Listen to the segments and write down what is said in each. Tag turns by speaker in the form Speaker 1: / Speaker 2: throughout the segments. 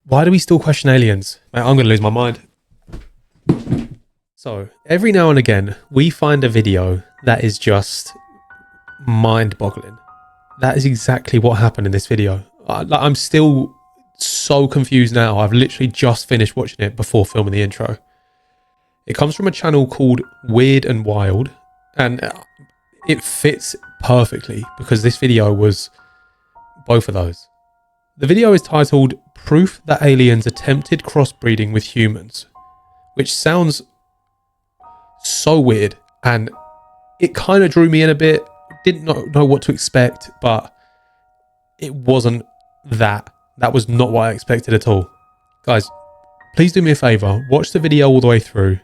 Speaker 1: Why do we still question aliens? Mate, I'm going to lose my mind. So, every now and again, we find a video that is just mind-boggling. That is exactly what happened in this video. I'm still so confused now. I've literally just finished watching it before filming the intro. It comes from a channel called Weird and Wild, and it fits perfectly because this video was both of those. The video is titled Proof That Aliens Attempted Crossbreeding with Humans, which sounds so weird, and it kind of drew me in a bit. Didn't know what to expect, but it wasn't that. That was not what I expected at all. Guys, please do me a favor, watch the video all the way through,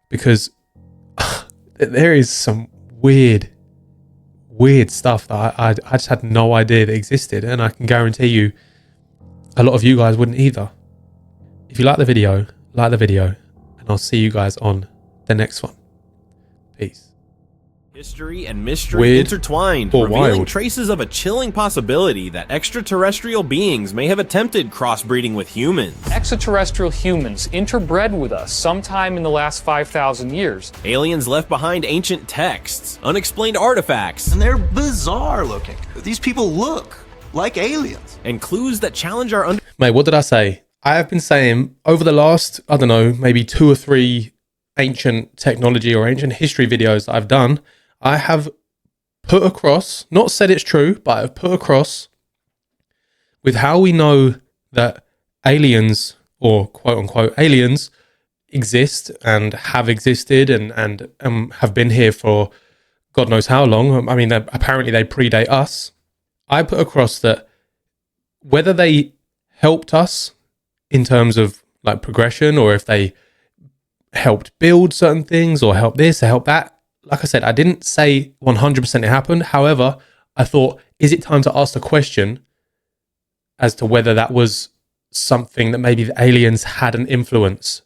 Speaker 1: because there is some weird stuff that I just had no idea that existed, and I can guarantee you a lot of you guys wouldn't either. If you like the video, and I'll see you guys on the next one. Peace.
Speaker 2: History and mystery
Speaker 1: Weird
Speaker 2: intertwined,
Speaker 1: or
Speaker 2: revealing
Speaker 1: wild.
Speaker 2: traces of a chilling possibility that extraterrestrial beings may have attempted crossbreeding with humans.
Speaker 3: Extraterrestrial humans interbred with us sometime in the last 5,000 years.
Speaker 2: Aliens left behind ancient texts, unexplained artifacts,
Speaker 4: And they're bizarre looking. These people look like aliens.
Speaker 2: and clues that challenge our
Speaker 1: Mate, what did I say? I have been saying over the last, I don't know, maybe 2 or 3 ancient technology or ancient history videos that I've done, I have put across, not said it's true, but I've put across with how we know that aliens, or quote unquote aliens, exist and have existed and have been here for God knows how long. I mean, apparently they predate us. I put across that whether they helped us in terms of like progression, or if they helped build certain things or help this or help that. Like I said, I didn't say 100% it happened. However, I thought, is it time to ask the question as to whether that was something that maybe the aliens had an influence?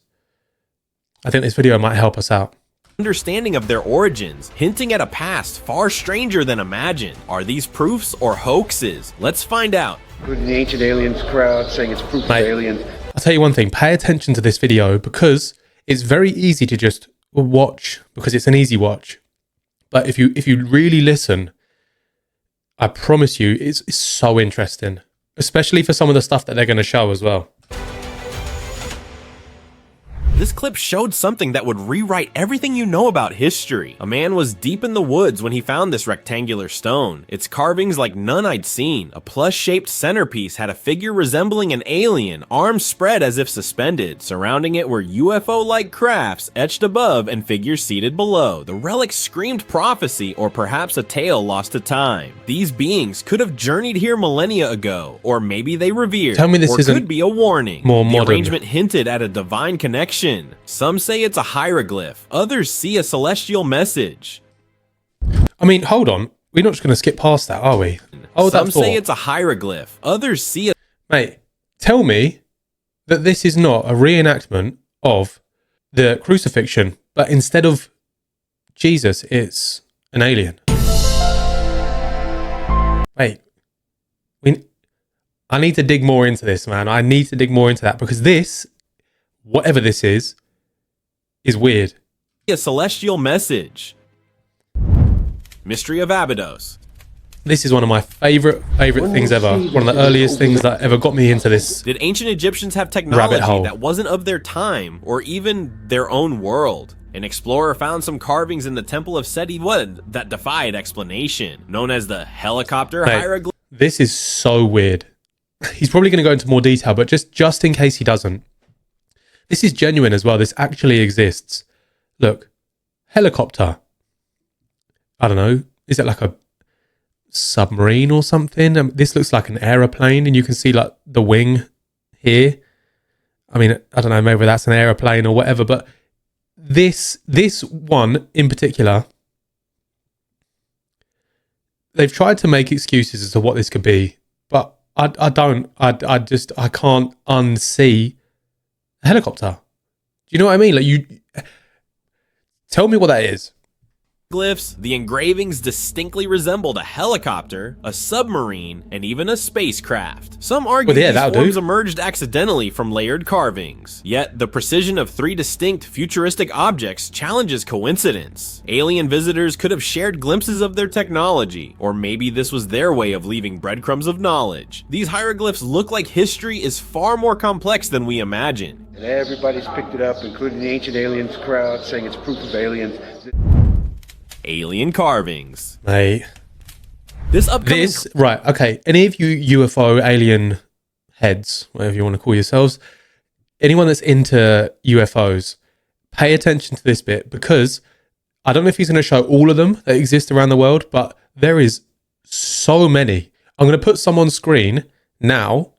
Speaker 1: I think this video might help us out.
Speaker 2: understanding of their origins, hinting at a past far stranger than imagined. Are these proofs or hoaxes? Let's find out.
Speaker 5: Including the ancient aliens crowd saying it's proof of
Speaker 1: Mate,
Speaker 5: aliens.
Speaker 1: I'll tell you one thing, pay attention to this video because it's very easy to just watch because it's an easy watch. But if you really listen, I promise you it's so interesting, especially for some of the stuff that they're going to show as well.
Speaker 2: This clip showed something that would rewrite everything you know about history. A man was deep in the woods when he found this rectangular stone. Its carvings like none I'd seen. A plush-shaped centerpiece had a figure resembling an alien, arms spread as if suspended. Surrounding it were UFO-like crafts etched above and figures seated below. The relic screamed prophecy, or perhaps a tale lost to time. These beings could have journeyed here millennia ago, or maybe they revered.
Speaker 1: Tell me this
Speaker 2: or
Speaker 1: isn't
Speaker 2: could be a warning.
Speaker 1: more
Speaker 2: The
Speaker 1: modern.
Speaker 2: arrangement hinted at a divine connection. Some say it's a hieroglyph, others see a celestial message.
Speaker 1: I mean, hold on. We're not just going to skip past that, are we? Oh,
Speaker 2: Some
Speaker 1: that's
Speaker 2: say it's a hieroglyph, others see a
Speaker 1: Mate, tell me that this is not a reenactment of the crucifixion, but instead of Jesus, it's an alien. Wait, I need to dig more into this, man. I need to dig more into that because this, whatever this is weird.
Speaker 2: celestial message. Mystery of Abydos.
Speaker 1: This is one of my favorite things ever. One of the earliest things that ever got me into this.
Speaker 2: Did ancient Egyptians have
Speaker 1: Rabbit
Speaker 2: technology
Speaker 1: hole.
Speaker 2: that wasn't of their time, or even their own world? An explorer found some carvings in the Temple of Seti that defied explanation, known as the helicopter
Speaker 1: Mate,
Speaker 2: hieroglyph.
Speaker 1: this is so weird. He's probably going to go into more detail, but just in case he doesn't. This is genuine as well. This actually exists. Look, helicopter. I don't know. Is it like a submarine or something? This looks like an aeroplane, and you can see like the wing here. I mean, I don't know, maybe that's an aeroplane or whatever, but this one in particular, they've tried to make excuses as to what this could be, but I can't unsee a helicopter. Do you know what I mean? Like, you tell me what that is.
Speaker 2: Glyphs, the engravings distinctly resembled a helicopter, a submarine, and even a spacecraft. Some argue these forms emerged accidentally from layered carvings. Yet, the precision of 3 distinct futuristic objects challenges coincidence. Alien visitors could have shared glimpses of their technology, or maybe this was their way of leaving breadcrumbs of knowledge. These hieroglyphs look like history is far more complex than we imagine.
Speaker 5: And everybody's picked it up, including the ancient aliens crowd, saying it's proof of aliens.
Speaker 2: Alien carvings.
Speaker 1: Mate.
Speaker 2: This
Speaker 1: right, okay. Any of you UFO alien heads, whatever you want to call yourselves, anyone that's into UFOs, pay attention to this bit, because I don't know if he's going to show all of them that exist around the world, but there is so many. I'm going to put some on screen now.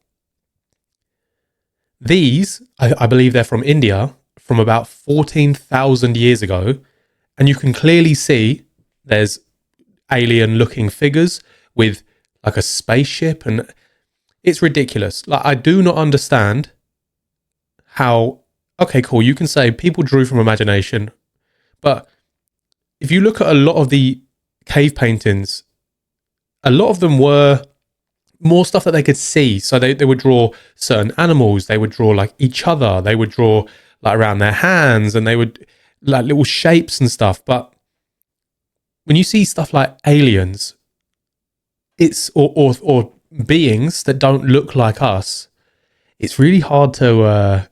Speaker 1: These, I believe they're from India, from about 14,000 years ago. And you can clearly see there's alien looking figures with like a spaceship, and it's ridiculous. Like, I do not understand how, okay, cool, you can say people drew from imagination, but if you look at a lot of the cave paintings, a lot of them were more stuff that they could see. So they would draw certain animals, they would draw like each other, they would draw like around their hands, and they would like little shapes and stuff. But when you see stuff like aliens, it's or beings that don't look like us, it's really hard to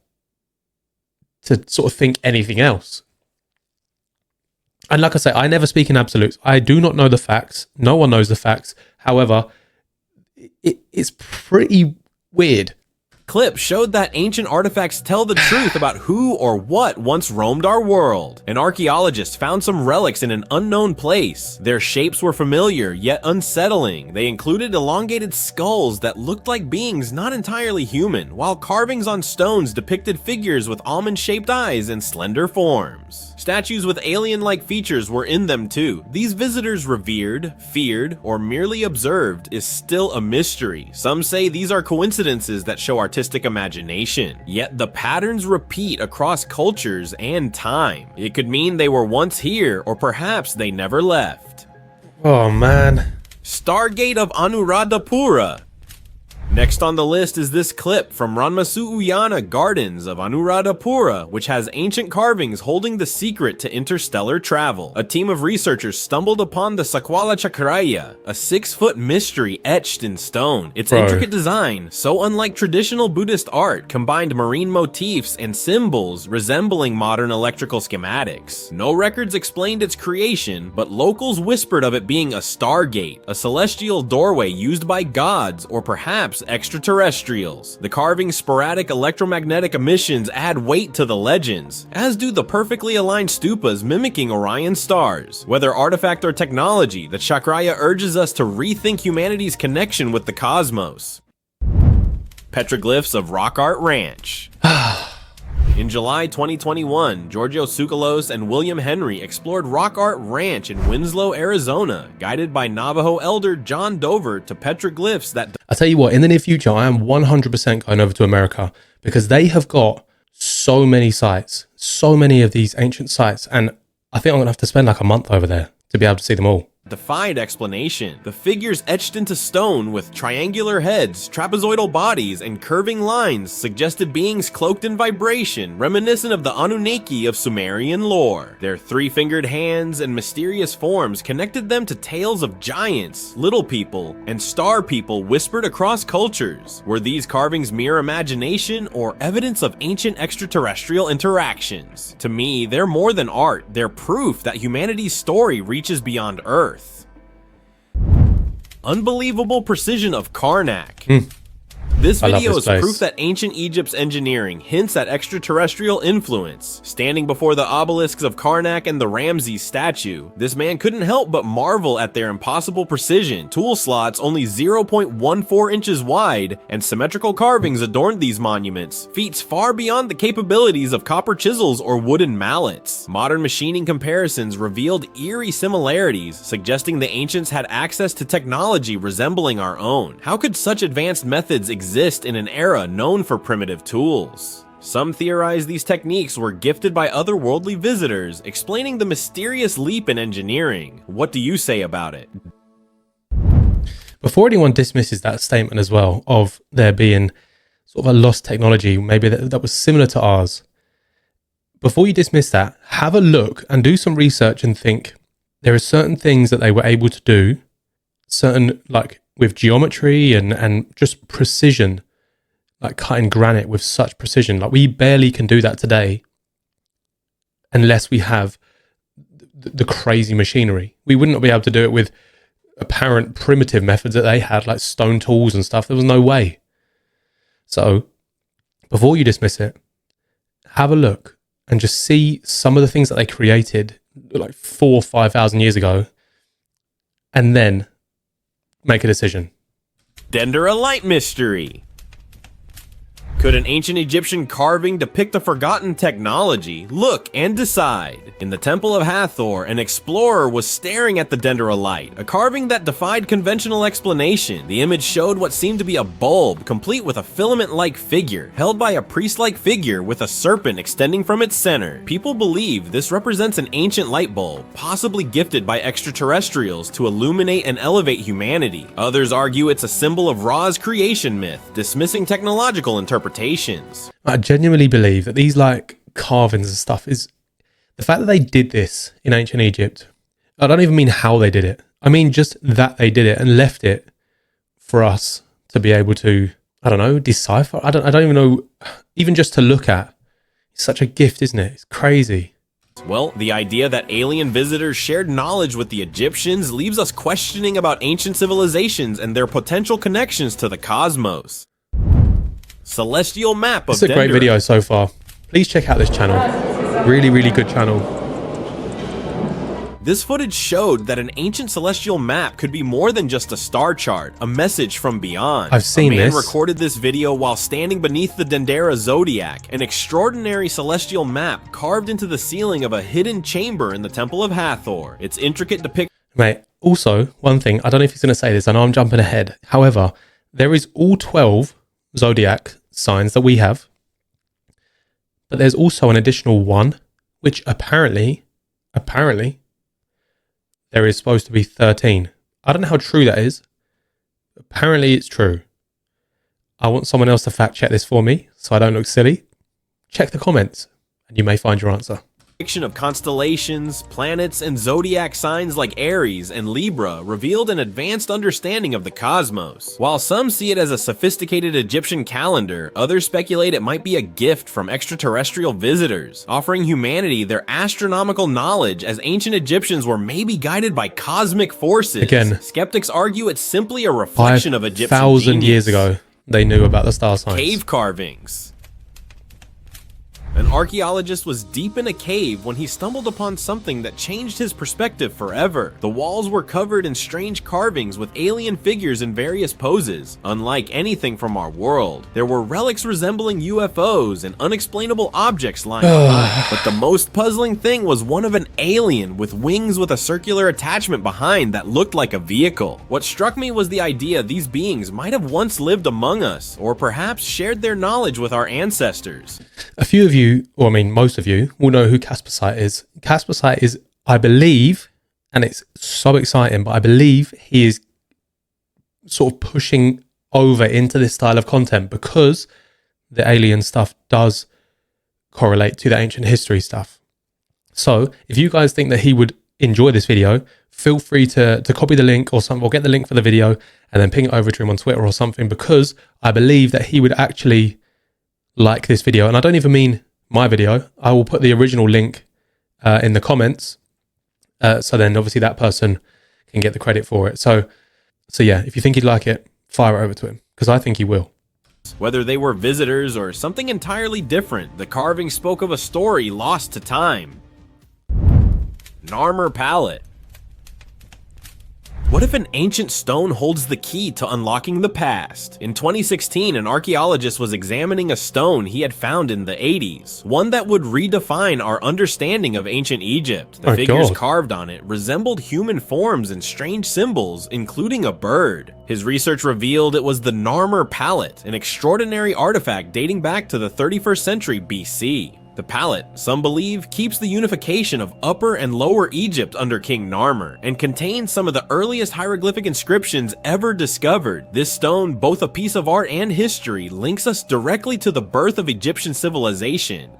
Speaker 1: sort of think anything else. And like I say, I never speak in absolutes. I do not know the facts. No one knows the facts. However, it's pretty weird.
Speaker 2: Clip showed that ancient artifacts tell the truth about who or what once roamed our world. An archaeologist found some relics in an unknown place. Their shapes were familiar, yet unsettling. They included elongated skulls that looked like beings not entirely human, while carvings on stones depicted figures with almond-shaped eyes and slender forms. Statues with alien-like features were in them too. These visitors revered, feared, or merely observed is still a mystery. Some say these are coincidences that show artistic imagination. Yet the patterns repeat across cultures and time. It could mean they were once here, or perhaps they never left.
Speaker 1: Oh man.
Speaker 2: Stargate of Anuradhapura. Next on the list is this clip from Ranmasu Uyana Gardens of Anuradhapura, which has ancient carvings holding the secret to interstellar travel. A team of researchers stumbled upon the Sakwala Chakraya, a 6-foot mystery etched in stone. Its intricate design, so unlike traditional Buddhist art, combined marine motifs and symbols resembling modern electrical schematics. No records explained its creation, but locals whispered of it being a stargate, a celestial doorway used by gods or perhaps extraterrestrials. The carving's sporadic electromagnetic emissions add weight to the legends, as do the perfectly aligned stupas mimicking Orion stars. Whether artifact or technology, the Chakraya urges us to rethink humanity's connection with the cosmos. Petroglyphs of Rock Art Ranch. In July 2021, Giorgio Tsoukalos and William Henry explored Rock Art Ranch in Winslow, Arizona, guided by Navajo elder John Dover to petroglyphs that...
Speaker 1: I tell you what, in the near future, I am 100% going over to America, because they have got so many sites, so many of these ancient sites, and I think I'm going to have to spend like a month over there to be able to see them all.
Speaker 2: Defied explanation. The figures etched into stone with triangular heads, trapezoidal bodies, and curving lines suggested beings cloaked in vibration, reminiscent of the Anunnaki of Sumerian lore. Their 3-fingered hands and mysterious forms connected them to tales of giants, little people, and star people whispered across cultures. Were these carvings mere imagination or evidence of ancient extraterrestrial interactions? To me, they're more than art. They're proof that humanity's story reaches beyond Earth. Unbelievable precision of Karnak. This video is proof that ancient Egypt's engineering hints at extraterrestrial influence. Standing before the obelisks of Karnak and the Ramses statue, this man couldn't help but marvel at their impossible precision. Tool slots only 0.14 inches wide, and symmetrical carvings adorned these monuments, feats far beyond the capabilities of copper chisels or wooden mallets. Modern machining comparisons revealed eerie similarities, suggesting the ancients had access to technology resembling our own. How could such advanced methods exist in an era known for primitive tools? Some theorize these techniques were gifted by otherworldly visitors, explaining the mysterious leap in engineering. What do you say about it?
Speaker 1: Before anyone dismisses that statement as well, of there being sort of a lost technology, maybe that was similar to ours, before you dismiss that, have a look and do some research and think there are certain things that they were able to do, certain, like with geometry and just precision, like cutting granite with such precision. Like we barely can do that today unless we have the crazy machinery. We wouldn't be able to do it with apparent primitive methods that they had, like stone tools and stuff. There was no way. So before you dismiss it, have a look and just see some of the things that they created like 4,000 or 5,000 years ago, and then make a decision.
Speaker 2: Dendera light mystery. Could an ancient Egyptian carving depict a forgotten technology? Look and decide. In the Temple of Hathor, an explorer was staring at the Dendera light, a carving that defied conventional explanation. The image showed what seemed to be a bulb, complete with a filament-like figure, held by a priest-like figure with a serpent extending from its center. People believe this represents an ancient light bulb, possibly gifted by extraterrestrials to illuminate and elevate humanity. Others argue it's a symbol of Ra's creation myth, dismissing technological interpretations.
Speaker 1: I genuinely believe that these like carvings and stuff is the fact that they did this in ancient Egypt. I don't even mean how they did it. I mean just that they did it and left it for us to be able to, I don't know, decipher. I don't even know, even just to look at. It's such a gift, isn't it? It's crazy.
Speaker 2: Well, the idea that alien visitors shared knowledge with the Egyptians leaves us questioning about ancient civilizations and their potential connections to the cosmos. Celestial map of
Speaker 1: It's a great
Speaker 2: Dendera.
Speaker 1: video so far. Please check out this channel. Really, really good channel.
Speaker 2: This footage showed that an ancient celestial map could be more than just a star chart, a message from beyond.
Speaker 1: I've seen
Speaker 2: a man
Speaker 1: this.
Speaker 2: recorded this video while standing beneath the Dendera zodiac, an extraordinary celestial map carved into the ceiling of a hidden chamber in the Temple of Hathor. Its intricate depiction.
Speaker 1: Mate, also, one thing, I don't know if he's going to say this, I know I'm jumping ahead. However, there is all 12 zodiac signs that we have, but there's also an additional one, which apparently, there is supposed to be 13. I don't know how true that is. Apparently it's true. I want someone else to fact check this for me so I don't look silly. Check the comments and you may find your answer.
Speaker 2: Of constellations, planets, and zodiac signs like Aries and Libra revealed an advanced understanding of the cosmos. While some see it as a sophisticated Egyptian calendar, others speculate it might be a gift from extraterrestrial visitors, offering humanity their astronomical knowledge as ancient Egyptians were maybe guided by cosmic forces.
Speaker 1: Again,
Speaker 2: skeptics argue it's simply a reflection of Egyptian
Speaker 1: 5,000
Speaker 2: genius.
Speaker 1: years ago, they knew about the star signs.
Speaker 2: Cave carvings. An archaeologist was deep in a cave when he stumbled upon something that changed his perspective forever. The walls were covered in strange carvings with alien figures in various poses, unlike anything from our world. There were relics resembling UFOs and unexplainable objects lying behind, but the most puzzling thing was one of an alien with wings with a circular attachment behind that looked like a vehicle. What struck me was the idea these beings might have once lived among us, or perhaps shared their knowledge with our ancestors.
Speaker 1: A few of you, or I mean most of you, will know who Caspersite is. Caspersite is, I believe, and it's so exciting, but I believe he is sort of pushing over into this style of content because the alien stuff does correlate to the ancient history stuff. So if you guys think that he would enjoy this video, feel free to copy the link or something, or get the link for the video and then ping it over to him on Twitter or something, because I believe that he would actually like this video. And I don't even mean my video. I will put the original link in the comments, so then obviously that person can get the credit for it. So yeah, if you think he'd like it, fire it over to him, because I think he will.
Speaker 2: Whether they were visitors or something entirely different, the carving spoke of a story lost to time. Narmer palette. What if an ancient stone holds the key to unlocking the past? In 2016, an archaeologist was examining a stone he had found in the 80s, one that would redefine our understanding of ancient Egypt. The figures carved on it resembled human forms and strange symbols, including a bird. His research revealed it was the Narmer palette, an extraordinary artifact dating back to the 31st century BC. The palette, some believe, keeps the unification of Upper and Lower Egypt under King Narmer, and contains some of the earliest hieroglyphic inscriptions ever discovered. This stone, both a piece of art and history, links us directly to the birth of Egyptian civilization.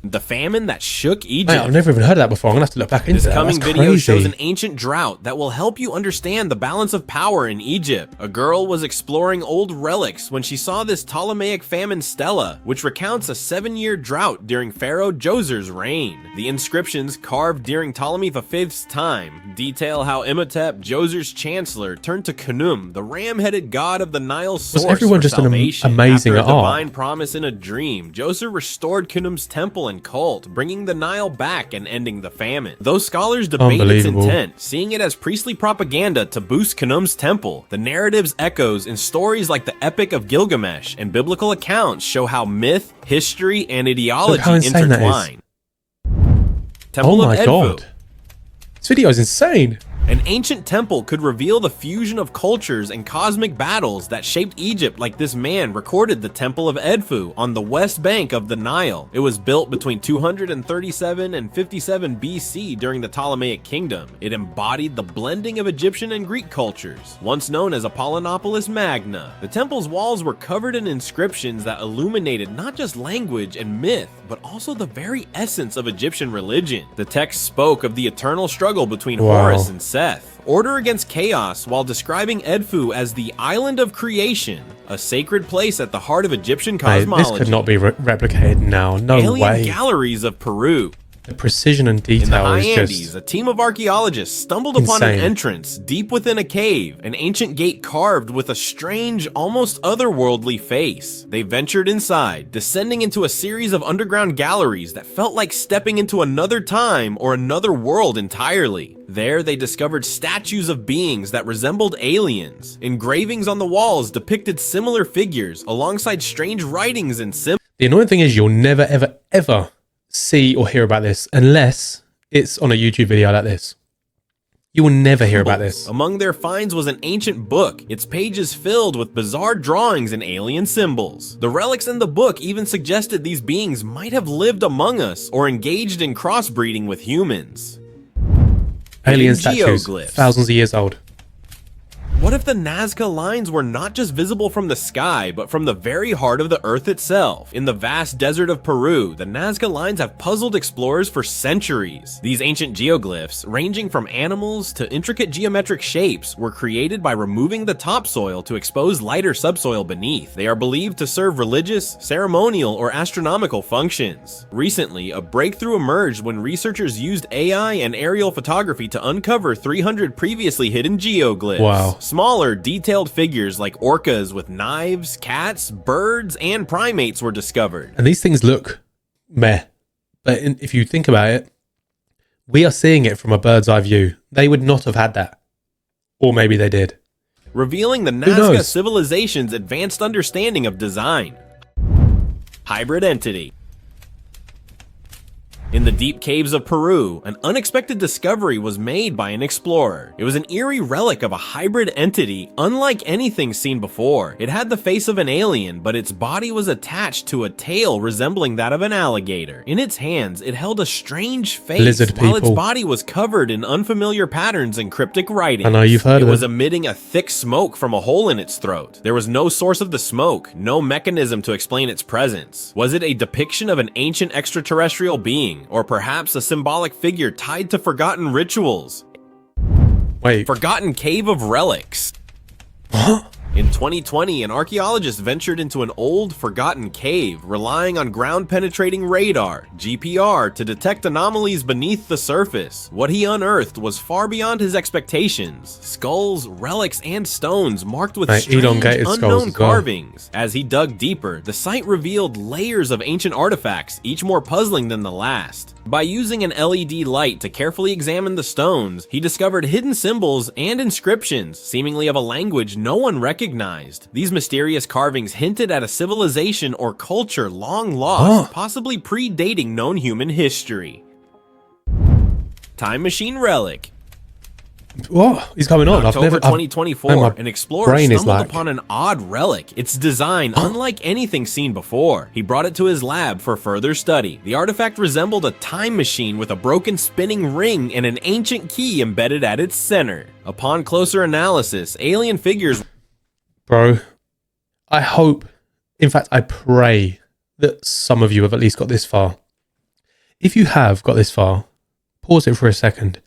Speaker 2: The famine that shook Egypt.
Speaker 1: Mate, I've never even heard of that before. I'm gonna have to look back into that.
Speaker 2: This coming video shows an ancient drought that will help you understand the balance of power in Egypt. A girl was exploring old relics when she saw this Ptolemaic famine stela, which recounts a 7-year drought during Pharaoh Djoser's reign. The inscriptions carved during Ptolemy V's time detail how Imhotep, Djoser's chancellor, turned to Khnum, the ram-headed god of the Nile source,
Speaker 1: was everyone just
Speaker 2: salvation.
Speaker 1: amazing
Speaker 2: After
Speaker 1: at
Speaker 2: a
Speaker 1: art?
Speaker 2: divine promise in a dream, Djoser restored Khnum's temple and cult, bringing the Nile back and ending the famine. Those scholars debate its intent, seeing it as priestly propaganda to boost Khnum's temple. The narrative's echoes in stories like the Epic of Gilgamesh and biblical accounts show how myth, history, and ideology intertwine. Temple of Edfu.
Speaker 1: God. This video is insane.
Speaker 2: An ancient temple could reveal the fusion of cultures and cosmic battles that shaped Egypt, like this man recorded the Temple of Edfu on the west bank of the Nile. It was built between 237 and 57 BC during the Ptolemaic kingdom. It embodied the blending of Egyptian and Greek cultures, once known as Apollinopolis Magna. The temple's walls were covered in inscriptions that illuminated not just language and myth, but also the very essence of Egyptian religion. The text spoke of the eternal struggle between Horus and Seth, order against chaos, while describing Edfu as the island of creation, a sacred place at the heart of Egyptian cosmology.
Speaker 1: This could not be replicated now. No
Speaker 2: Alien
Speaker 1: way.
Speaker 2: galleries of Peru.
Speaker 1: The precision and detail
Speaker 2: In the high
Speaker 1: is
Speaker 2: Andes,
Speaker 1: just
Speaker 2: a team of archaeologists stumbled upon an entrance deep within a cave, an ancient gate carved with a strange, almost otherworldly face. They ventured inside, descending into a series of underground galleries that felt like stepping into another time or another world entirely. There, they discovered statues of beings that resembled aliens. Engravings on the walls depicted similar figures, alongside strange writings and symbols.
Speaker 1: The annoying thing is you'll never, ever, ever see or hear about this unless it's on a YouTube video like this. You will never hear about this.
Speaker 2: Among their finds was an ancient book, its pages filled with bizarre drawings and alien symbols. The relics in the book even suggested these beings might have lived among us or engaged in crossbreeding with humans.
Speaker 1: Alien statues, thousands of years old.
Speaker 2: What if the Nazca lines were not just visible from the sky, but from the very heart of the Earth itself? In the vast desert of Peru, the Nazca lines have puzzled explorers for centuries. These ancient geoglyphs, ranging from animals to intricate geometric shapes, were created by removing the topsoil to expose lighter subsoil beneath. They are believed to serve religious, ceremonial, or astronomical functions. Recently, a breakthrough emerged when researchers used AI and aerial photography to uncover 300 previously hidden geoglyphs.
Speaker 1: Wow.
Speaker 2: Smaller, detailed figures like orcas with knives, cats, birds, and primates were discovered.
Speaker 1: And these things look meh. But if you think about it, we are seeing it from a bird's eye view. They would not have had that. Or maybe they did.
Speaker 2: Revealing the Nazca civilization's advanced understanding of design. Hybrid entity. In the deep caves of Peru, an unexpected discovery was made by an explorer. It was an eerie relic of a hybrid entity unlike anything seen before. It had the face of an alien, but its body was attached to a tail resembling that of an alligator. In its hands, it held a strange face, while its body was covered in unfamiliar patterns and cryptic writings.
Speaker 1: I know you've heard of it.
Speaker 2: It was emitting a thick smoke from a hole in its throat. There was no source of the smoke, no mechanism to explain its presence. Was it a depiction of an ancient extraterrestrial being? Or perhaps a symbolic figure tied to forgotten rituals?
Speaker 1: Wait.
Speaker 2: Forgotten Cave of Relics.
Speaker 1: What?
Speaker 2: In 2020, an archaeologist ventured into an old, forgotten cave, relying on ground-penetrating radar, GPR, to detect anomalies beneath the surface. What he unearthed was far beyond his expectations. Skulls, relics, and stones marked with strange,
Speaker 1: elongated skulls
Speaker 2: unknown
Speaker 1: as well.
Speaker 2: carvings. As he dug deeper, the site revealed layers of ancient artifacts, each more puzzling than the last. By using an LED light to carefully examine the stones, he discovered hidden symbols and inscriptions, seemingly of a language no one recognized. These mysterious carvings hinted at a civilization or culture long lost, possibly predating known human history. Time machine relic.
Speaker 1: What is going on?
Speaker 2: October 2024, an explorer
Speaker 1: brain is
Speaker 2: stumbled
Speaker 1: like-
Speaker 2: upon an odd relic. Its design unlike anything seen before. He brought it to his lab for further study. The artifact resembled a time machine with a broken spinning ring and an ancient key embedded at its center. Upon closer analysis, alien figures...
Speaker 1: Bro, I hope, in fact, I pray that some of you have at least got this far. If you have got this far, pause it for a second.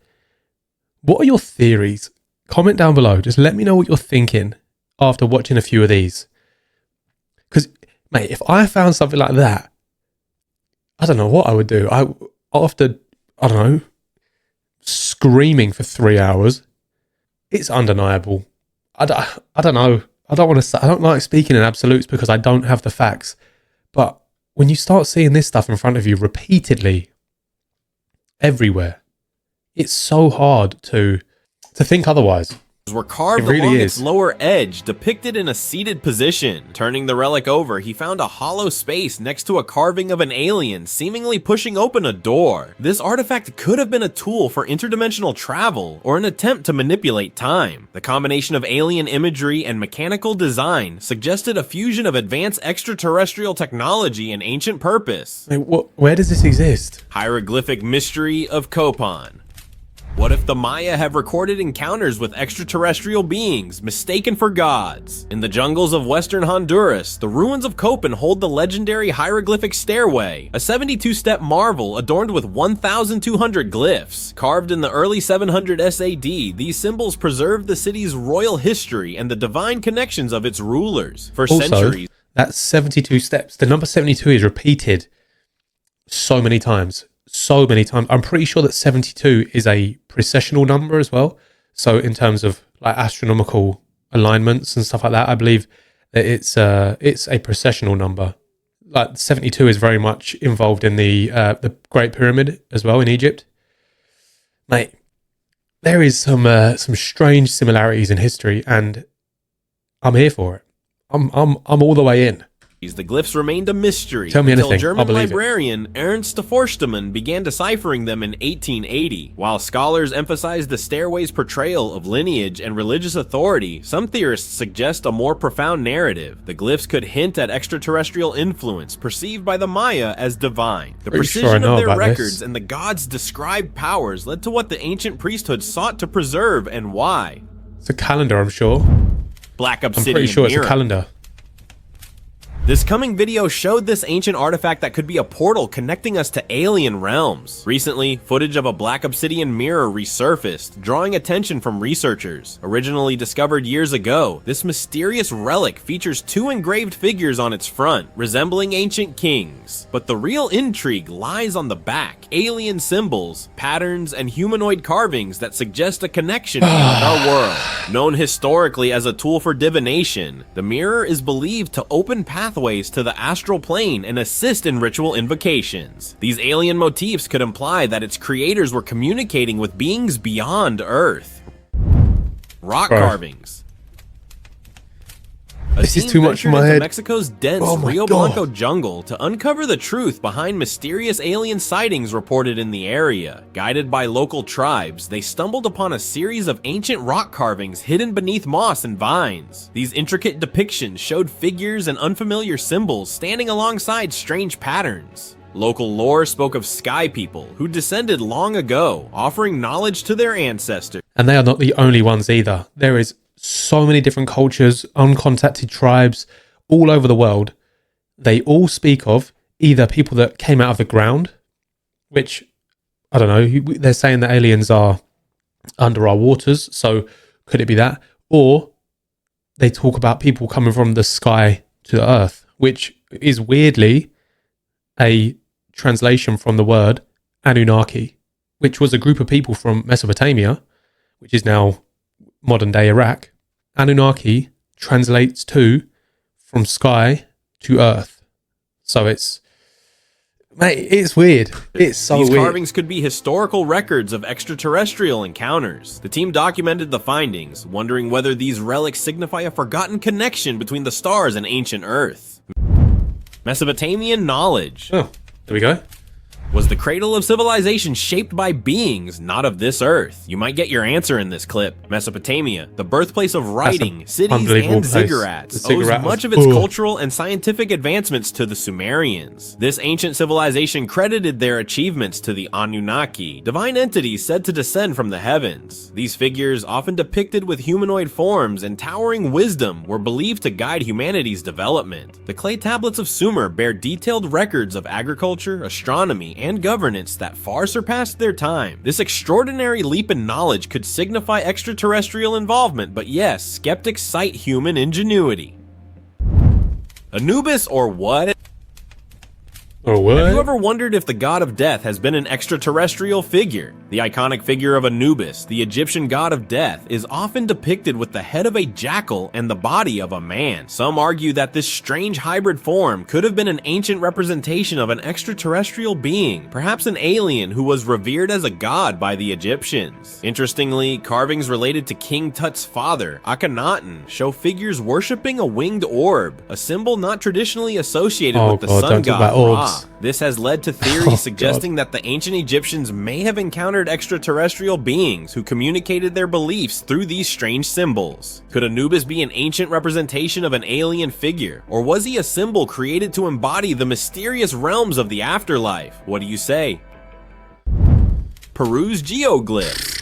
Speaker 1: What are your theories? Comment down below. Just let me know what you're thinking after watching a few of these. Because, mate, if I found something like that, I don't know what I would do. After, I don't know, screaming for 3 hours, it's undeniable. I don't know. I don't want to say, I don't like speaking in absolutes because I don't have the facts. But when you start seeing this stuff in front of you repeatedly, everywhere, it's so hard to think otherwise.
Speaker 2: were carved along its lower edge, depicted in a seated position. Turning the relic over, he found a hollow space next to a carving of an alien, seemingly pushing open a door. This artifact could have been a tool for interdimensional travel, or an attempt to manipulate time. The combination of alien imagery and mechanical design suggested a fusion of advanced extraterrestrial technology and ancient purpose.
Speaker 1: Wait, where does this exist?
Speaker 2: Hieroglyphic mystery of Copan. What if the Maya have recorded encounters with extraterrestrial beings, mistaken for gods? In the jungles of western Honduras, the ruins of Copan hold the legendary hieroglyphic stairway, a 72-step marvel adorned with 1,200 glyphs. Carved in the early 700 SAD, these symbols preserve the city's royal history and the divine connections of its rulers. For centuries,
Speaker 1: that's 72 steps. The number 72 is repeated so many times. I'm pretty sure that 72 is a precessional number as well. So in terms of like astronomical alignments and stuff like that, I believe that it's a precessional number. Like 72 is very much involved in the Great Pyramid as well in Egypt. Mate, there is some strange similarities in history, and I'm here for it. I'm all the way in.
Speaker 2: the glyphs remained a mystery
Speaker 1: Tell me
Speaker 2: until
Speaker 1: anything,
Speaker 2: German
Speaker 1: I'll believe
Speaker 2: librarian Ernst Forstemann began deciphering them in 1880. While scholars emphasize the stairway's portrayal of lineage and religious authority, some theorists suggest a more profound narrative. The glyphs could hint at extraterrestrial influence perceived by the Maya as divine. The precision of their records and the gods' described powers led to what the ancient priesthood sought to preserve and why.
Speaker 1: It's a calendar, I'm sure.
Speaker 2: Black Obsidian
Speaker 1: I'm pretty sure
Speaker 2: mirror.
Speaker 1: it's a calendar.
Speaker 2: This coming video showed this ancient artifact that could be a portal connecting us to alien realms. Recently, footage of a black obsidian mirror resurfaced, drawing attention from researchers. Originally discovered years ago, this mysterious relic features two engraved figures on its front, resembling ancient kings. But the real intrigue lies on the back. Alien symbols, patterns, and humanoid carvings that suggest a connection beyond our world. Known historically as a tool for divination, the mirror is believed to open pathways to the astral plane and assist in ritual invocations. These alien motifs could imply that its creators were communicating with beings beyond Earth. Rock carvings.
Speaker 1: This is too much for my head.
Speaker 2: Mexico's dense Rio Blanco jungle to uncover the truth behind mysterious alien sightings reported in the area. Guided by local tribes, they stumbled upon a series of ancient rock carvings hidden beneath moss and vines. These intricate depictions showed figures and unfamiliar symbols standing alongside strange patterns. Local lore spoke of sky people who descended long ago, offering knowledge to their ancestors.
Speaker 1: And they are not the only ones either. There is so many different cultures, uncontacted tribes all over the world. They all speak of either people that came out of the ground, which, I don't know, they're saying that aliens are under our waters, so could it be that? Or they talk about people coming from the sky to the earth, which is weirdly a translation from the word Anunnaki, which was a group of people from Mesopotamia, which is now modern day Iraq. Anunnaki translates to from sky to earth. So it's, mate, it's weird. It's so weird.
Speaker 2: These carvings could be historical records of extraterrestrial encounters. The team documented the findings, wondering whether these relics signify a forgotten connection between the stars and ancient Earth. Mesopotamian knowledge.
Speaker 1: Oh, there we go.
Speaker 2: Was the cradle of civilization shaped by beings not of this earth? You might get your answer in this clip. Mesopotamia, the birthplace of writing, cities, and ziggurats, owes much of its cultural and scientific advancements to the Sumerians. This ancient civilization credited their achievements to the Anunnaki, divine entities said to descend from the heavens. These figures, often depicted with humanoid forms and towering wisdom, were believed to guide humanity's development. The clay tablets of Sumer bear detailed records of agriculture, astronomy, and governance that far surpassed their time. This extraordinary leap in knowledge could signify extraterrestrial involvement, but yes, skeptics cite human ingenuity. Anubis or what?
Speaker 1: Or what?
Speaker 2: Have you ever wondered if the god of death has been an extraterrestrial figure? The iconic figure of Anubis, the Egyptian god of death, is often depicted with the head of a jackal and the body of a man. Some argue that this strange hybrid form could have been an ancient representation of an extraterrestrial being, perhaps an alien who was revered as a god by the Egyptians. Interestingly, carvings related to King Tut's father, Akhenaten, show figures worshipping a winged orb, a symbol not traditionally associated with the sun god Ra. This has led to theories suggesting that the ancient Egyptians may have encountered extraterrestrial beings who communicated their beliefs through these strange symbols. Could Anubis be an ancient representation of an alien figure, or was he a symbol created to embody the mysterious realms of the afterlife? What do you say? Peru's geoglyphs.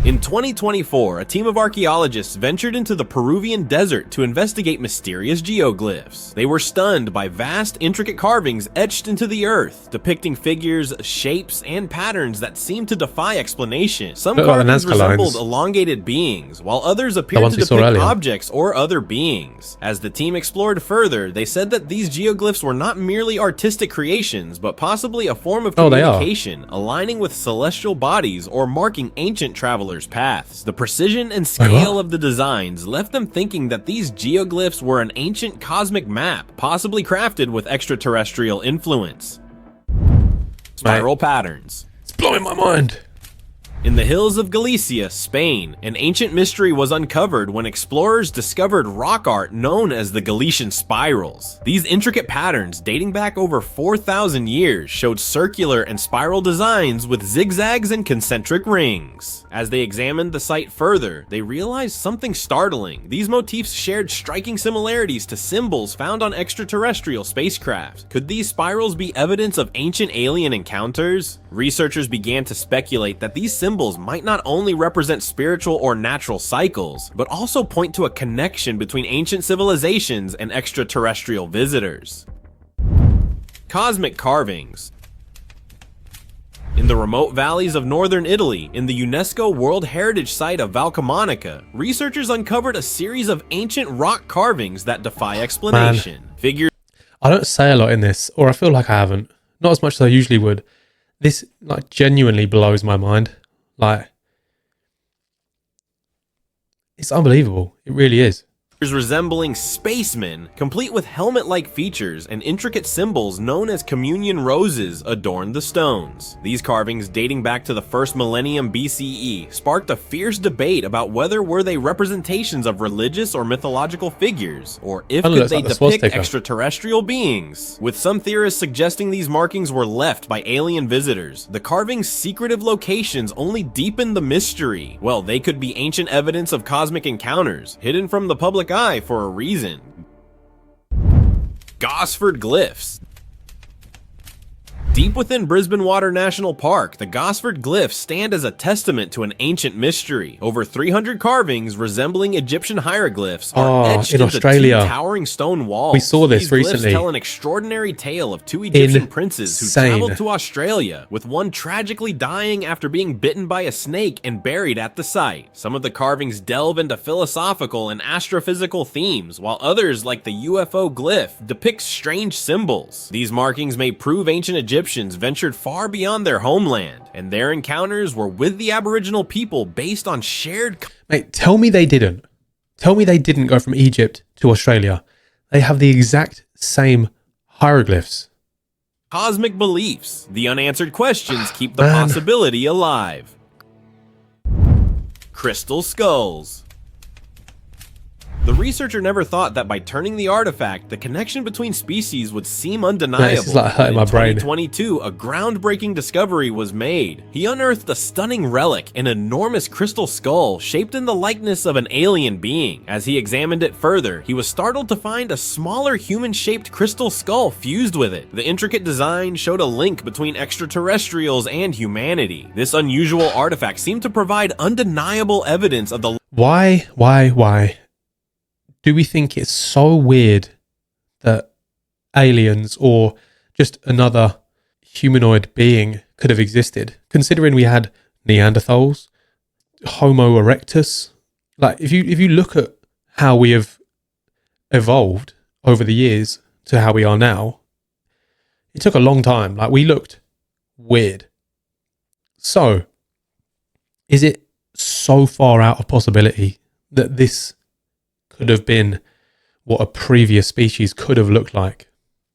Speaker 2: In 2024, a team of archaeologists ventured into the Peruvian desert to investigate mysterious geoglyphs. They were stunned by vast, intricate carvings etched into the earth, depicting figures, shapes, and patterns that seem to defy explanation. Some carvings resembled elongated beings, while others appeared to depict objects or other beings. As the team explored further, they said that these geoglyphs were not merely artistic creations, but possibly a form of communication, aligning with celestial bodies or marking ancient travelers' paths. The precision and scale of the designs left them thinking that these geoglyphs were an ancient cosmic map, possibly crafted with extraterrestrial influence. Spiral patterns.
Speaker 1: It's blowing my mind.
Speaker 2: In the hills of Galicia, Spain, an ancient mystery was uncovered when explorers discovered rock art known as the Galician spirals. These intricate patterns, dating back over 4,000 years, showed circular and spiral designs with zigzags and concentric rings. As they examined the site further, they realized something startling. These motifs shared striking similarities to symbols found on extraterrestrial spacecraft. Could these spirals be evidence of ancient alien encounters? Researchers began to speculate that these symbols might not only represent spiritual or natural cycles, but also point to a connection between ancient civilizations and extraterrestrial visitors. Cosmic carvings. In the remote valleys of northern Italy, in the UNESCO World Heritage Site of Valcamonica, researchers uncovered a series of ancient rock carvings that defy explanation.
Speaker 1: I don't say a lot in this, or I feel like I haven't. Not as much as I usually would. This like genuinely blows my mind. Like, it's unbelievable. It really is.
Speaker 2: Resembling spacemen, complete with helmet-like features and intricate symbols known as communion roses adorned the stones. These carvings, dating back to the first millennium BCE, sparked a fierce debate about whether were they representations of religious or mythological figures, or if could they depict extraterrestrial beings. With some theorists suggesting these markings were left by alien visitors, the carvings' secretive locations only deepened the mystery. Well, they could be ancient evidence of cosmic encounters, hidden from the public eye for a reason. Gosford glyphs. Deep within Brisbane Water National Park, the Gosford glyphs stand as a testament to an ancient mystery. Over 300 carvings resembling Egyptian hieroglyphs are etched
Speaker 1: in
Speaker 2: into
Speaker 1: Australia.
Speaker 2: two towering stone walls.
Speaker 1: We saw this
Speaker 2: These
Speaker 1: recently.
Speaker 2: glyphs tell an extraordinary tale of two Egyptian princes who
Speaker 1: Insane.
Speaker 2: traveled to Australia, with one tragically dying after being bitten by a snake and buried at the site. Some of the carvings delve into philosophical and astrophysical themes, while others, like the UFO glyph, depict strange symbols. These markings may prove ancient Egyptians ventured far beyond their homeland, and their encounters were with the Aboriginal people based on shared...
Speaker 1: Mate, tell me they didn't. Tell me they didn't go from Egypt to Australia. They have the exact same hieroglyphs.
Speaker 2: cosmic beliefs. The unanswered questions keep the
Speaker 1: Man.
Speaker 2: possibility alive. Crystal skulls. The researcher never thought that by turning the artifact, the connection between species would seem undeniable.
Speaker 1: This is like hurting my brain.
Speaker 2: In 2022, a groundbreaking discovery was made. He unearthed a stunning relic, an enormous crystal skull shaped in the likeness of an alien being. As he examined it further, he was startled to find a smaller human-shaped crystal skull fused with it. The intricate design showed a link between extraterrestrials and humanity. This unusual artifact seemed to provide undeniable evidence of the...
Speaker 1: Why do we think it's so weird that aliens or just another humanoid being could have existed, considering we had Neanderthals, Homo erectus? Like, if you look at how we have evolved over the years to how we are now, it took a long time. Like, we looked weird. So, is it so far out of possibility that this could have been what a previous species could have looked like?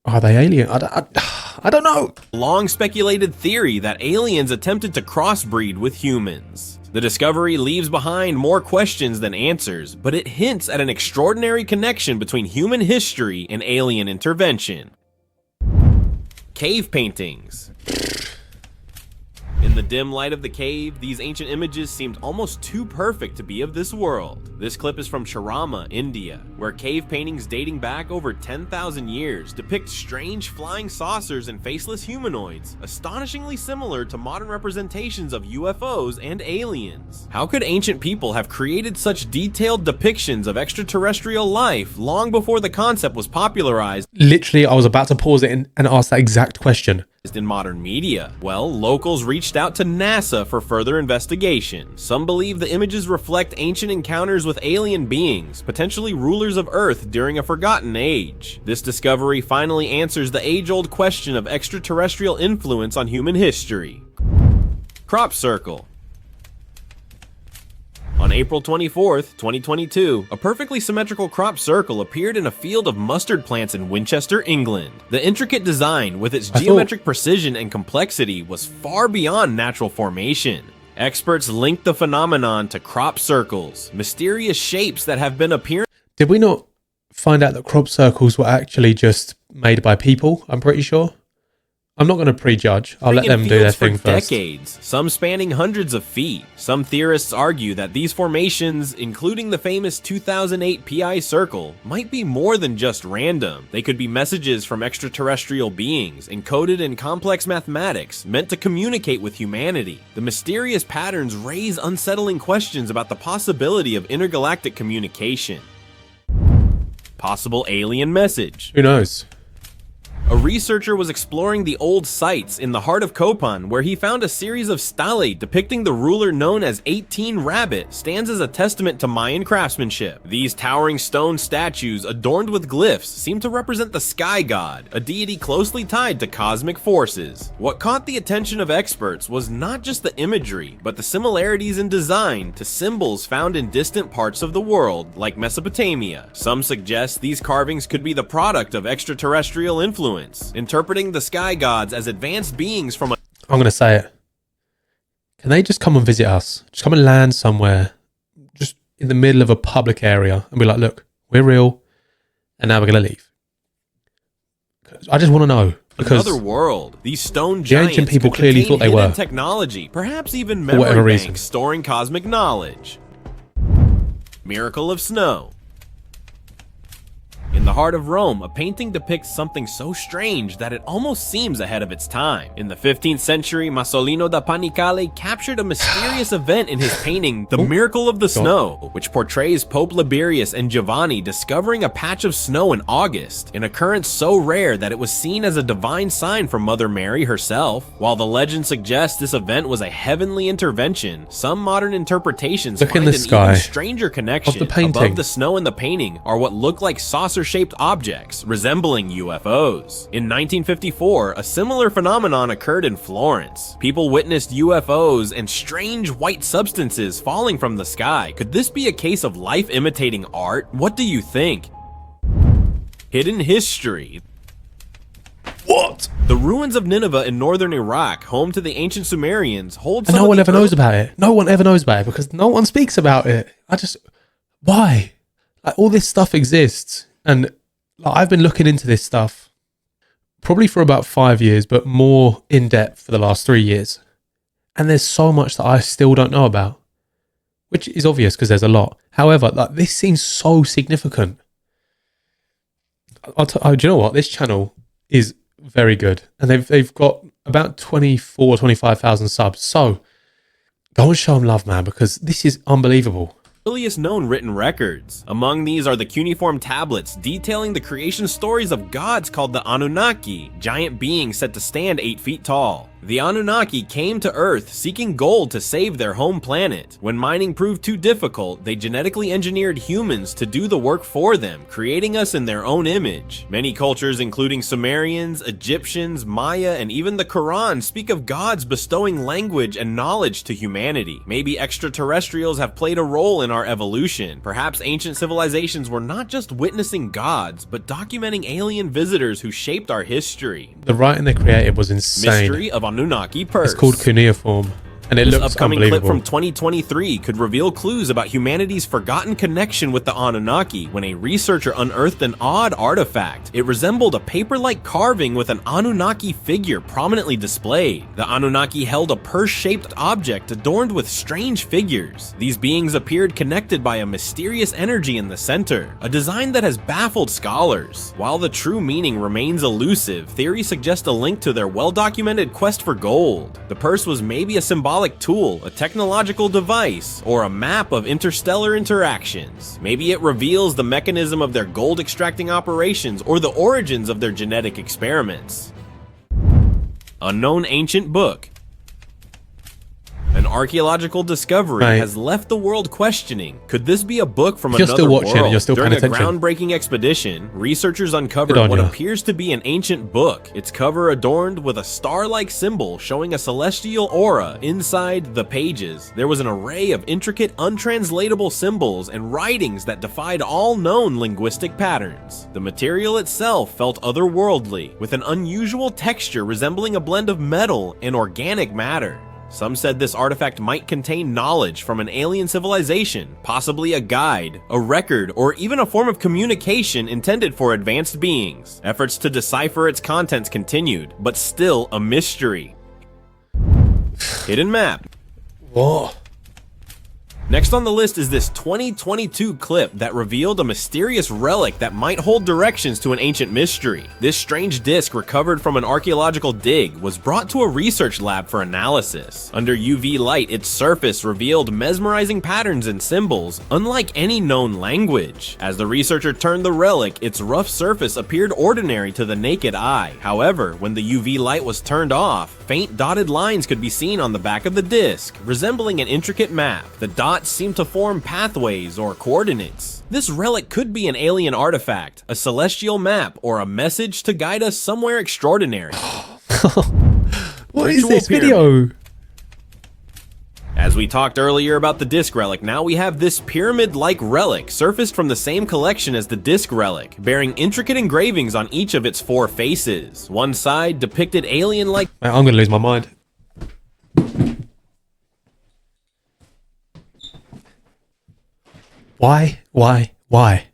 Speaker 1: Are they alien? I don't know.
Speaker 2: long speculated theory that aliens attempted to crossbreed with humans. The discovery leaves behind more questions than answers, but it hints at an extraordinary connection between human history and alien intervention. Cave paintings. In the dim light of the cave, these ancient images seemed almost too perfect to be of this world. This clip is from Sharama, India, where cave paintings dating back over 10,000 years depict strange flying saucers and faceless humanoids, astonishingly similar to modern representations of UFOs and aliens. How could ancient people have created such detailed depictions of extraterrestrial life long before the concept was popularized
Speaker 1: Literally, I was about to pause it and ask that exact question.
Speaker 2: in modern media? Well, locals reached out to NASA for further investigation. Some believe the images reflect ancient encounters with alien beings, potentially rulers of Earth during a forgotten age. This discovery finally answers the age-old question of extraterrestrial influence on human history. Crop circle. On April 24th, 2022, a perfectly symmetrical crop circle appeared in a field of mustard plants in Winchester, England. The intricate design, with its geometric precision and complexity, was far beyond natural formation. Experts linked the phenomenon to crop circles, mysterious shapes that have been appearing.
Speaker 1: Did we not find out that crop circles were actually just made by people? I'm pretty sure. I'm not going to prejudge. I'll let them do their thing first.
Speaker 2: Decades, some spanning hundreds of feet. Some theorists argue that these formations, including the famous 2008 PI circle, might be more than just random. They could be messages from extraterrestrial beings, encoded in complex mathematics, meant to communicate with humanity. The mysterious patterns raise unsettling questions about the possibility of intergalactic communication. Possible alien message.
Speaker 1: Who knows?
Speaker 2: A researcher was exploring the old sites in the heart of Copan, where he found a series of stelae depicting the ruler known as 18 Rabbit, stands as a testament to Mayan craftsmanship. These towering stone statues adorned with glyphs seem to represent the sky god, a deity closely tied to cosmic forces. What caught the attention of experts was not just the imagery, but the similarities in design to symbols found in distant parts of the world, like Mesopotamia. Some suggest these carvings could be the product of extraterrestrial influence, interpreting the sky gods as advanced beings from a...
Speaker 1: I'm going to say it. Can they just come and visit us? Just come and land somewhere, just in the middle of a public area, and be like, look, we're real, and now we're going to leave. I just want to know. Because
Speaker 2: another world. These stone giants
Speaker 1: ancient people
Speaker 2: could
Speaker 1: clearly
Speaker 2: contain
Speaker 1: thought they
Speaker 2: hidden
Speaker 1: were.
Speaker 2: technology, perhaps even
Speaker 1: For whatever
Speaker 2: memory
Speaker 1: reason.
Speaker 2: banks storing cosmic knowledge. Miracle of snow. In In the heart of Rome, a painting depicts something so strange that it almost seems ahead of its time. In the 15th century, Masolino da Panicale captured a mysterious event in his painting, The Miracle of the Snow, which portrays Pope Liberius and Giovanni discovering a patch of snow in August, an occurrence so rare that it was seen as a divine sign from Mother Mary herself. While the legend suggests this event was a heavenly intervention, some modern interpretations find an even stranger connection. Above the snow in the painting are what look like saucer-shaped objects resembling UFOs. In 1954, a similar phenomenon occurred in Florence. People witnessed UFOs and strange white substances falling from the sky. Could this be a case of life imitating art? What do you think? Hidden history.
Speaker 1: What?
Speaker 2: The ruins of Nineveh in northern Iraq, home to the ancient Sumerians, hold some
Speaker 1: and no one ever knows about it. No one ever knows about it because no one speaks about it. Why? Like, all this stuff exists, and like, I've been looking into this stuff probably for about 5 years, but more in depth for the last 3 years. And there's so much that I still don't know about, which is obvious because there's a lot. However, like, this seems so significant. Do you know what? This channel is very good, and they've got about 25,000 subs. So go and show them love, man, because this is unbelievable.
Speaker 2: Earliest known written records. Among these are the cuneiform tablets detailing the creation stories of gods called the Anunnaki, giant beings said to stand 8 feet tall. The Anunnaki came to Earth seeking gold to save their home planet. When mining proved too difficult, they genetically engineered humans to do the work for them, creating us in their own image. Many cultures, including Sumerians, Egyptians, Maya, and even the Quran, speak of gods bestowing language and knowledge to humanity. Maybe extraterrestrials have played a role in our evolution. Perhaps ancient civilizations were not just witnessing gods, but documenting alien visitors who shaped our history.
Speaker 1: The writing they created was insane.
Speaker 2: Mystery of Anunnaki purse.
Speaker 1: It's called cuneiform, and it looks
Speaker 2: upcoming
Speaker 1: unbelievable.
Speaker 2: Clip from 2023 could reveal clues about humanity's forgotten connection with the Anunnaki when a researcher unearthed an odd artifact. It resembled a paper-like carving with an Anunnaki figure prominently displayed. The Anunnaki held a purse-shaped object adorned with strange figures. These beings appeared connected by a mysterious energy in the center, a design that has baffled scholars. While the true meaning remains elusive, theories suggest a link to their well-documented quest for gold. The purse was maybe a symbolic tool, a technological device, or a map of interstellar interactions. Maybe it reveals the mechanism of their gold extracting operations or the origins of their genetic experiments. Unknown ancient book. An archaeological discovery has left the world questioning. Could this be a book from another world? During a groundbreaking expedition, researchers uncovered what appears to be an ancient book. Its cover adorned with a star-like symbol showing a celestial aura inside the pages. There was an array of intricate, untranslatable symbols and writings that defied all known linguistic patterns. The material itself felt otherworldly, with an unusual texture resembling a blend of metal and organic matter. Some said this artifact might contain knowledge from an alien civilization, possibly a guide, a record, or even a form of communication intended for advanced beings. Efforts to decipher its contents continued, but still a mystery. Hidden map.
Speaker 1: Whoa.
Speaker 2: Next on the list is this 2022 clip that revealed a mysterious relic that might hold directions to an ancient mystery. This strange disc, recovered from an archaeological dig, was brought to a research lab for analysis. Under UV light, its surface revealed mesmerizing patterns and symbols, unlike any known language. As the researcher turned the relic, its rough surface appeared ordinary to the naked eye. However, when the UV light was turned off, faint dotted lines could be seen on the back of the disc, resembling an intricate map. The dots seem to form pathways or coordinates. This relic could be an alien artifact, a celestial map, or a message to guide us somewhere extraordinary.
Speaker 1: What is this video?
Speaker 2: As we talked earlier about the disc relic, now we have this pyramid-like relic surfaced from the same collection as the disc relic, bearing intricate engravings on each of its 4 faces. One side depicted alien-like...
Speaker 1: I'm gonna lose my mind. Why? Why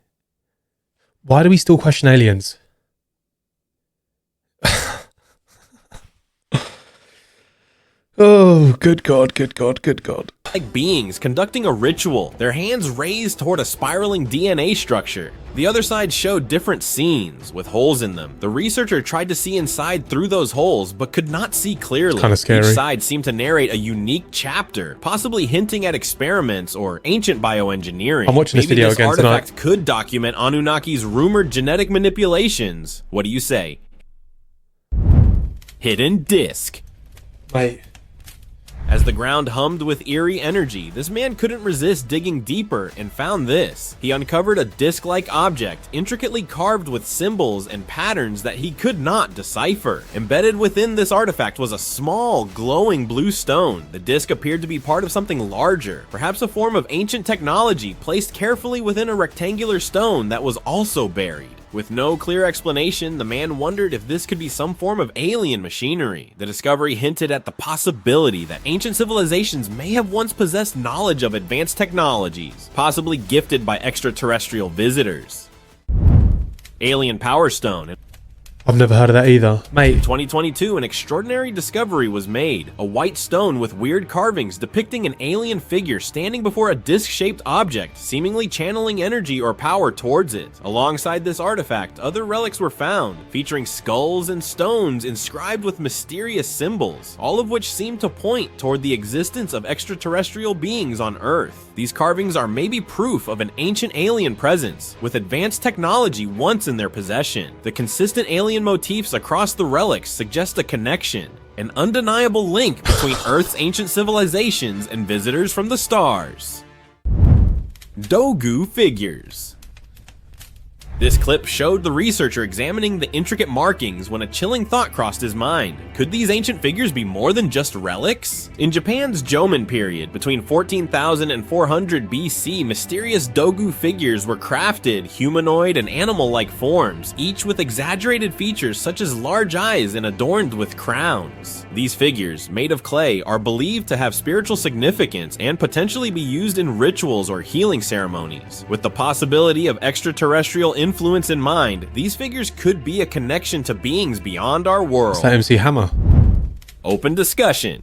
Speaker 1: do we still question aliens? Oh, good God.
Speaker 2: alien-like beings conducting a ritual, their hands raised toward a spiraling DNA structure. The other side showed different scenes with holes in them. The researcher tried to see inside through those holes, but could not see clearly.
Speaker 1: Kind of scary.
Speaker 2: Each side seemed to narrate a unique chapter, possibly hinting at experiments or ancient bioengineering.
Speaker 1: I'm watching this video
Speaker 2: Maybe
Speaker 1: again
Speaker 2: this artifact
Speaker 1: tonight.
Speaker 2: could document Anunnaki's rumored genetic manipulations. What do you say? Hidden disc.
Speaker 1: Mate.
Speaker 2: As the ground hummed with eerie energy, this man couldn't resist digging deeper and found this. He uncovered a disc-like object, intricately carved with symbols and patterns that he could not decipher. Embedded within this artifact was a small, glowing blue stone. The disc appeared to be part of something larger, perhaps a form of ancient technology placed carefully within a rectangular stone that was also buried. With no clear explanation, the man wondered if this could be some form of alien machinery. The discovery hinted at the possibility that ancient civilizations may have once possessed knowledge of advanced technologies, possibly gifted by extraterrestrial visitors. Alien Power Stone.
Speaker 1: I've never heard of that either. Mate.
Speaker 2: In 2022, an extraordinary discovery was made. A white stone with weird carvings depicting an alien figure standing before a disc-shaped object, seemingly channeling energy or power towards it. Alongside this artifact, other relics were found, featuring skulls and stones inscribed with mysterious symbols, all of which seem to point toward the existence of extraterrestrial beings on Earth. These carvings are maybe proof of an ancient alien presence, with advanced technology once in their possession. The consistent alien motifs across the relics suggest a connection, an undeniable link between Earth's ancient civilizations and visitors from the stars. Dogu figures. This clip showed the researcher examining the intricate markings when a chilling thought crossed his mind. Could these ancient figures be more than just relics? In Japan's Jomon period, between 14,000 and 400 BC, mysterious Dogu figures were crafted, humanoid and animal-like forms, each with exaggerated features such as large eyes and adorned with crowns. These figures, made of clay, are believed to have spiritual significance and potentially be used in rituals or healing ceremonies. With the possibility of extraterrestrial influence in mind, these figures could be a connection to beings beyond our world.
Speaker 1: It's that MC Hammer.
Speaker 2: Open discussion.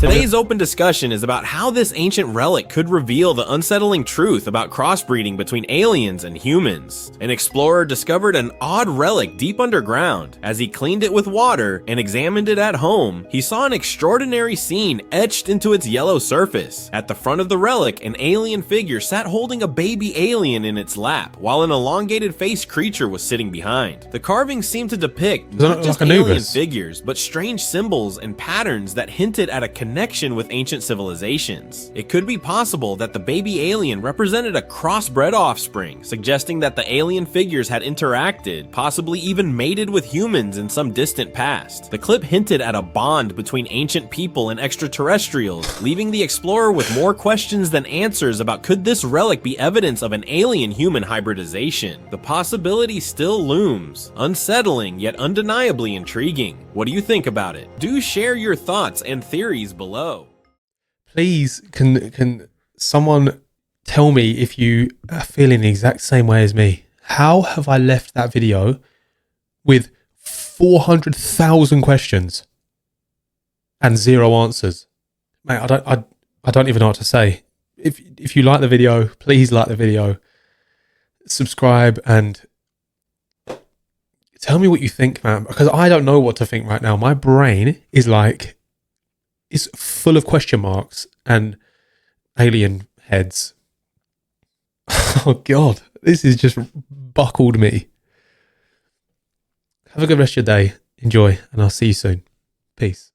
Speaker 2: Today's open discussion is about how this ancient relic could reveal the unsettling truth about crossbreeding between aliens and humans. An explorer discovered an odd relic deep underground. As he cleaned it with water and examined it at home, he saw an extraordinary scene etched into its yellow surface. At the front of the relic, an alien figure sat holding a baby alien in its lap, while an elongated-faced creature was sitting behind. The carvings seemed to depict not just alien figures, but strange symbols and patterns that hinted at a connection with ancient civilizations. It could be possible that the baby alien represented a crossbred offspring, suggesting that the alien figures had interacted, possibly even mated with humans in some distant past. The clip hinted at a bond between ancient people and extraterrestrials, leaving the explorer with more questions than answers about could this relic be evidence of an alien-human hybridization. The possibility still looms, unsettling yet undeniably intriguing. What do you think about it? Do share your thoughts and theories below.
Speaker 1: Please, can someone tell me if you are feeling the exact same way as me? How have I left that video with 400,000 questions and 0 answers? Mate, I don't even know what to say. If you like the video, please like the video, subscribe, and tell me what you think, man, because I don't know what to think right now. My brain is like, it's full of question marks and alien heads. Oh God, this is just buckled me. Have a good rest of your day. Enjoy, and I'll see you soon. Peace.